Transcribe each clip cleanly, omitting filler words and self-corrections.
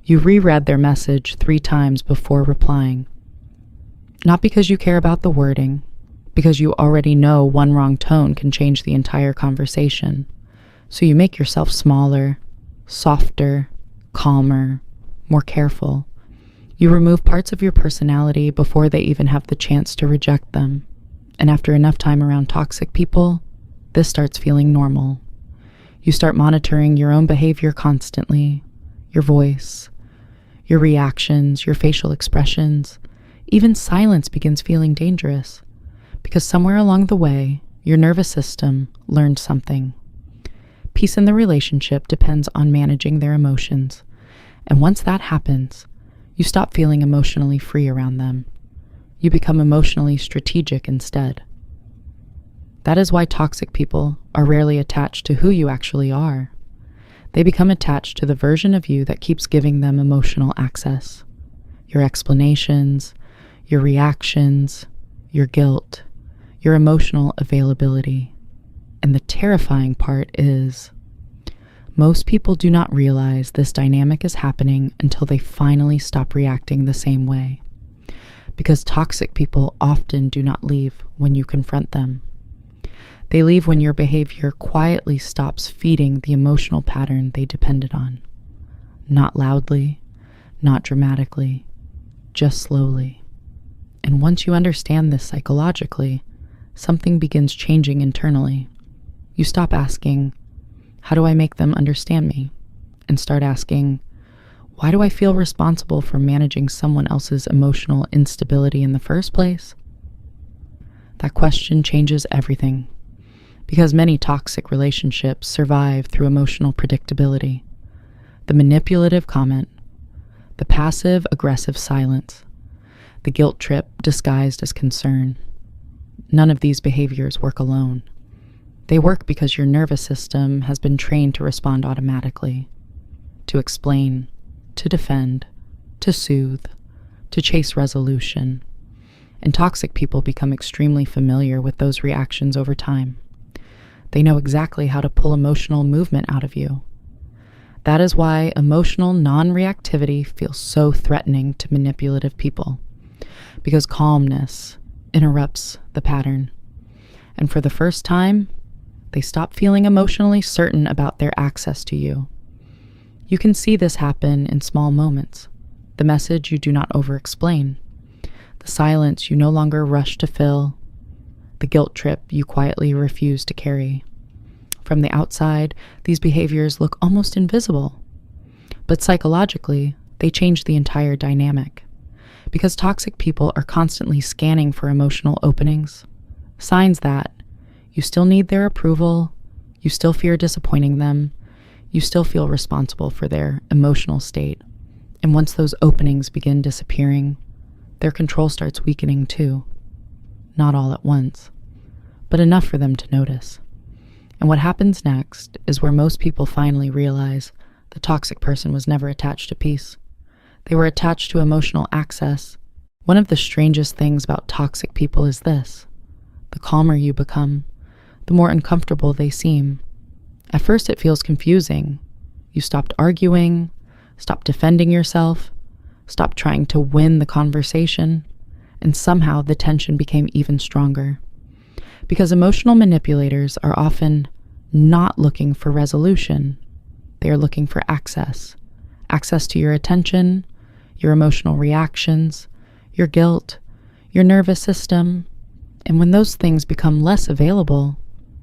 You reread their message 3 times before replying. Not because you care about the wording, because you already know one wrong tone can change the entire conversation. So you make yourself smaller, softer, calmer, more careful. You remove parts of your personality before they even have the chance to reject them. And after enough time around toxic people, this starts feeling normal. You start monitoring your own behavior constantly, your voice, your reactions, your facial expressions. Even silence begins feeling dangerous, because somewhere along the way, your nervous system learned something. Peace in the relationship depends on managing their emotions, and once that happens, you stop feeling emotionally free around them. You become emotionally strategic instead. That is why toxic people are rarely attached to who you actually are. They become attached to the version of you that keeps giving them emotional access. Your explanations, your reactions, your guilt, your emotional availability. And the terrifying part is, most people do not realize this dynamic is happening until they finally stop reacting the same way. Because toxic people often do not leave when you confront them. They leave when your behavior quietly stops feeding the emotional pattern they depended on. Not loudly, not dramatically, just slowly. And once you understand this psychologically, something begins changing internally. You stop asking, how do I make them understand me? And start asking, why do I feel responsible for managing someone else's emotional instability in the first place? That question changes everything, because many toxic relationships survive through emotional predictability. The manipulative comment, the passive-aggressive silence, the guilt trip disguised as concern. None of these behaviors work alone. They work because your nervous system has been trained to respond automatically, to explain, to defend, to soothe, to chase resolution. And toxic people become extremely familiar with those reactions over time. They know exactly how to pull emotional movement out of you. That is why emotional non-reactivity feels so threatening to manipulative people, because calmness interrupts the pattern. And for the first time, they stop feeling emotionally certain about their access to you. You can see this happen in small moments. The message you do not over-explain. The silence you no longer rush to fill. The guilt trip you quietly refuse to carry. From the outside, these behaviors look almost invisible. But psychologically, they change the entire dynamic. Because toxic people are constantly scanning for emotional openings. Signs that you still need their approval, you still fear disappointing them, you still feel responsible for their emotional state. And once those openings begin disappearing, their control starts weakening too. Not all at once, but enough for them to notice. And what happens next is where most people finally realize the toxic person was never attached to peace. They were attached to emotional access. One of the strangest things about toxic people is this: the calmer you become, the more uncomfortable they seem. At first it feels confusing. You stopped arguing, stopped defending yourself, stopped trying to win the conversation, and somehow the tension became even stronger. Because emotional manipulators are often not looking for resolution. They are looking for access. Access to your attention, your emotional reactions, your guilt, your nervous system. And when those things become less available,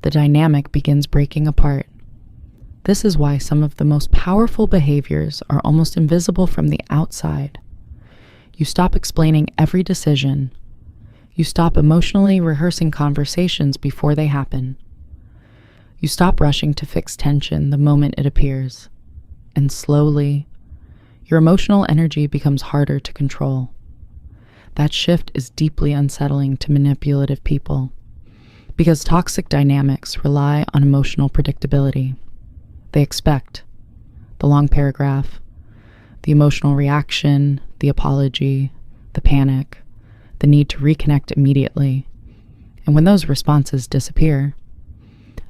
the dynamic begins breaking apart. This is why some of the most powerful behaviors are almost invisible from the outside. You stop explaining every decision. You stop emotionally rehearsing conversations before they happen. You stop rushing to fix tension the moment it appears. And slowly, your emotional energy becomes harder to control. That shift is deeply unsettling to manipulative people, because toxic dynamics rely on emotional predictability. They expect the long paragraph, the emotional reaction, the apology, the panic, the need to reconnect immediately. And when those responses disappear,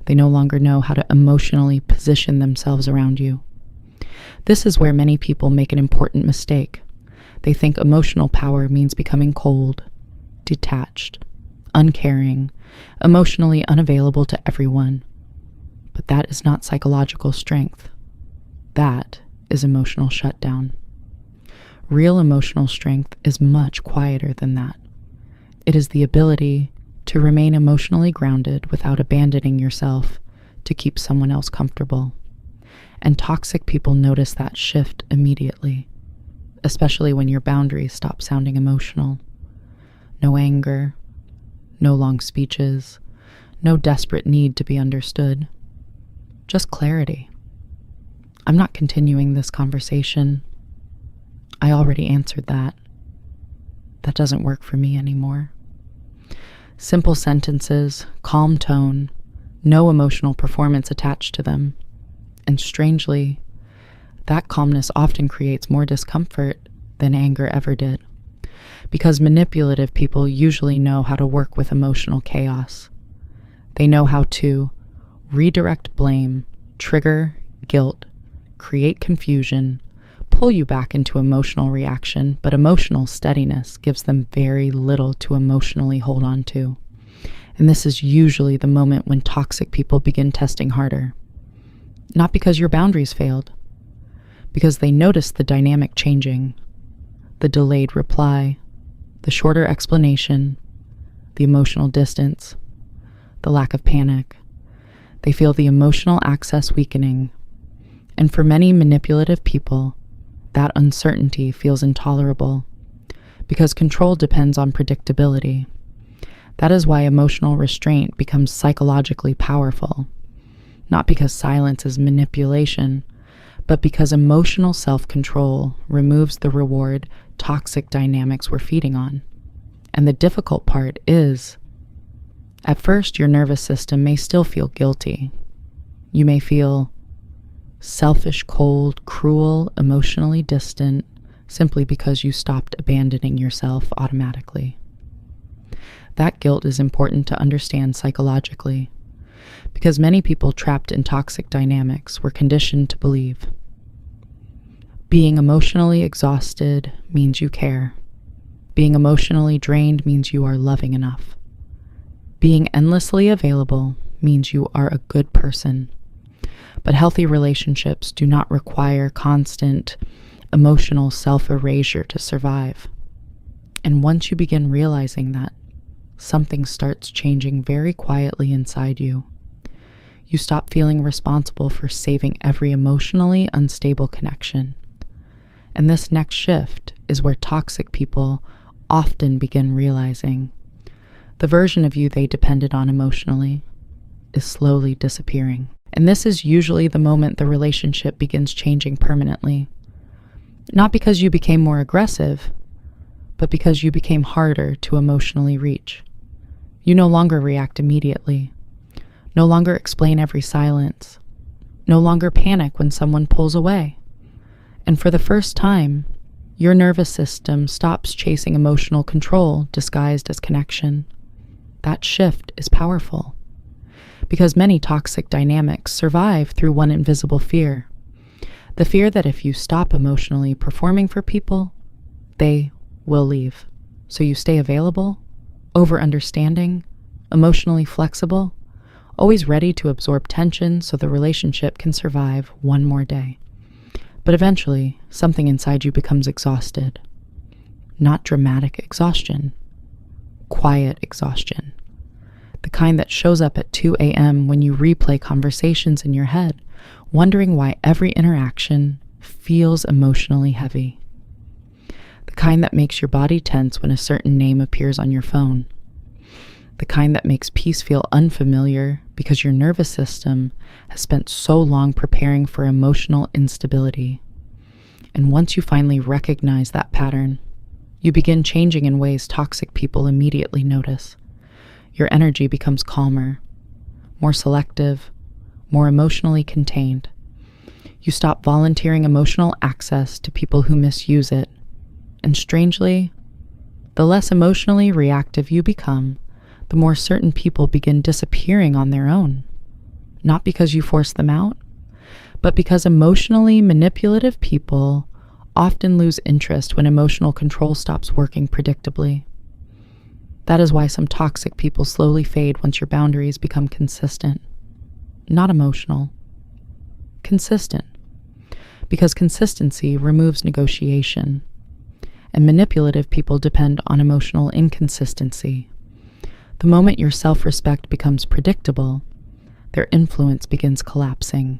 they no longer know how to emotionally position themselves around you. This is where many people make an important mistake. They think emotional power means becoming cold, detached, uncaring, emotionally unavailable to everyone. But that is not psychological strength. That is emotional shutdown. Real emotional strength is much quieter than that. It is the ability to remain emotionally grounded without abandoning yourself to keep someone else comfortable. And toxic people notice that shift immediately, especially when your boundaries stop sounding emotional. No anger, no long speeches, no desperate need to be understood. Just clarity. I'm not continuing this conversation. I already answered that. That doesn't work for me anymore. Simple sentences, calm tone, no emotional performance attached to them. And strangely, that calmness often creates more discomfort than anger ever did. Because manipulative people usually know how to work with emotional chaos. They know how to redirect blame, trigger guilt, create confusion, pull you back into emotional reaction, but emotional steadiness gives them very little to emotionally hold on to. And this is usually the moment when toxic people begin testing harder. Not because your boundaries failed, because they notice the dynamic changing, the delayed reply, the shorter explanation, the emotional distance, the lack of panic. They feel the emotional access weakening. And for many manipulative people, that uncertainty feels intolerable because control depends on predictability. That is why emotional restraint becomes psychologically powerful, not because silence is manipulation, but because emotional self-control removes the reward toxic dynamics we're feeding on. And the difficult part is, at first, your nervous system may still feel guilty. You may feel selfish, cold, cruel, emotionally distant, simply because you stopped abandoning yourself automatically. That guilt is important to understand psychologically, because many people trapped in toxic dynamics were conditioned to believe being emotionally exhausted means you care. Being emotionally drained means you are loving enough. Being endlessly available means you are a good person. But healthy relationships do not require constant emotional self-erasure to survive. And once you begin realizing that, something starts changing very quietly inside you. You stop feeling responsible for saving every emotionally unstable connection. And this next shift is where toxic people often begin realizing the version of you they depended on emotionally is slowly disappearing. And this is usually the moment the relationship begins changing permanently. Not because you became more aggressive, but because you became harder to emotionally reach. You no longer react immediately, no longer explain every silence, no longer panic when someone pulls away. And for the first time, your nervous system stops chasing emotional control disguised as connection. That shift is powerful, because many toxic dynamics survive through one invisible fear. The fear that if you stop emotionally performing for people, they will leave. So you stay available, over-understanding, emotionally flexible, always ready to absorb tension so the relationship can survive one more day. But eventually, something inside you becomes exhausted. Not dramatic exhaustion, quiet exhaustion. The kind that shows up at 2 a.m. when you replay conversations in your head, wondering why every interaction feels emotionally heavy. The kind that makes your body tense when a certain name appears on your phone. The kind that makes peace feel unfamiliar because your nervous system has spent so long preparing for emotional instability. And once you finally recognize that pattern, you begin changing in ways toxic people immediately notice. Your energy becomes calmer, more selective, more emotionally contained. You stop volunteering emotional access to people who misuse it. And strangely, the less emotionally reactive you become, the more certain people begin disappearing on their own. Not because you force them out, but because emotionally manipulative people often lose interest when emotional control stops working predictably. That is why some toxic people slowly fade once your boundaries become consistent. Not emotional. Consistent. Because consistency removes negotiation, and manipulative people depend on emotional inconsistency. The moment your self-respect becomes predictable, their influence begins collapsing.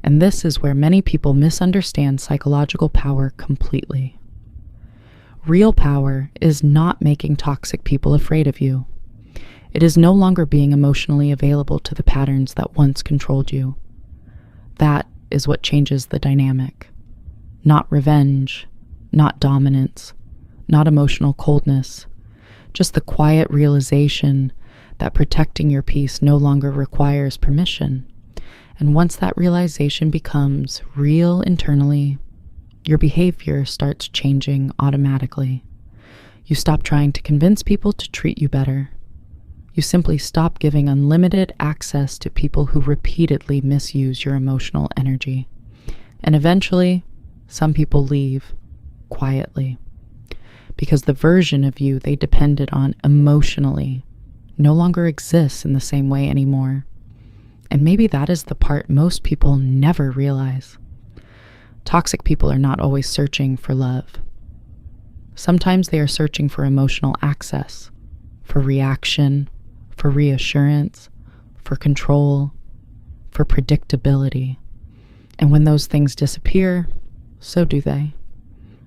And this is where many people misunderstand psychological power completely. Real power is not making toxic people afraid of you. It is no longer being emotionally available to the patterns that once controlled you. That is what changes the dynamic. Not revenge, not dominance, not emotional coldness, just the quiet realization that protecting your peace no longer requires permission. And once that realization becomes real internally, your behavior starts changing automatically. You stop trying to convince people to treat you better. You simply stop giving unlimited access to people who repeatedly misuse your emotional energy. And eventually, some people leave quietly because the version of you they depended on emotionally no longer exists in the same way anymore. And maybe that is the part most people never realize. Toxic people are not always searching for love. Sometimes they are searching for emotional access, for reaction, for reassurance, for control, for predictability. And when those things disappear, so do they.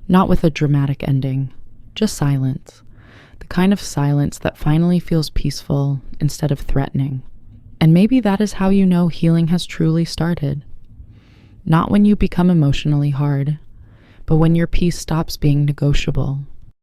Not with a dramatic ending, just silence. The kind of silence that finally feels peaceful instead of threatening. And maybe that is how you know healing has truly started. Not when you become emotionally hard, but when your peace stops being negotiable